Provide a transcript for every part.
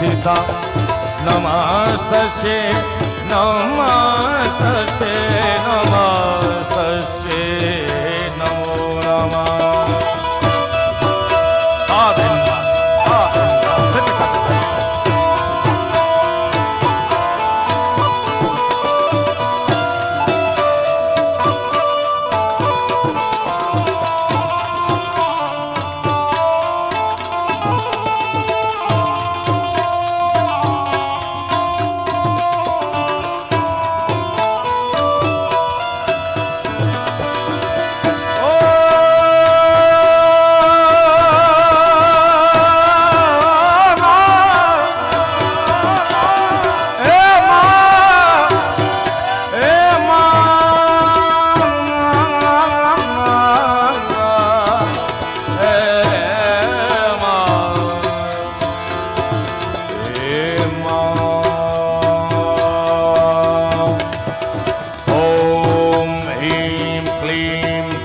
सीता नमस्तस्यै नमस्तस्यै नमस्तस्यै नमो नमः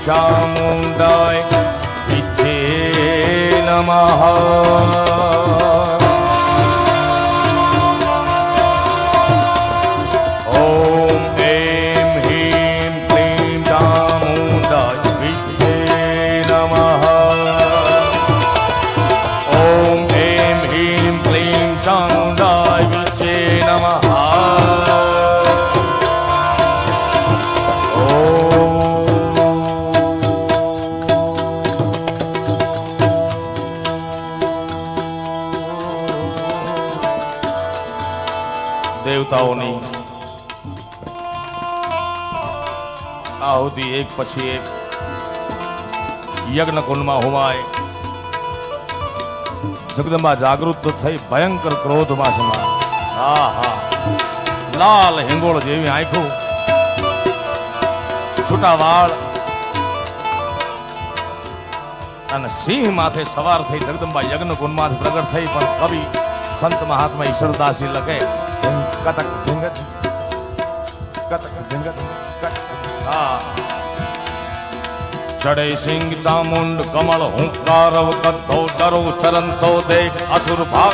चामुंडाय विद्ये नमः ओम ऐं ह्रीं क्लीं चामुंडाय विद्ये नमः ओम ऐं ह्रीं क्लीं चामुंडाय विद्ये नमः देवताओनी आहुति एक पछी एक यज्ञ कुंड में होमाय जगदंबा जागृत थई भयंकर क्रोध में समाय हा हा लाल हिंगोळ जेवी आंखों छूटा वाळ अने सिंह माथे सवार थई जगदंबा यज्ञ कुंड में प्रगट थई पण कवि संत महात्मा ईश्वरदासी लगे कतक ढिंगत कतक ढिंगत चढ़े सिंह चामुंड कमल हुंकार कद्धो डरो चरंतो देख असुर भाग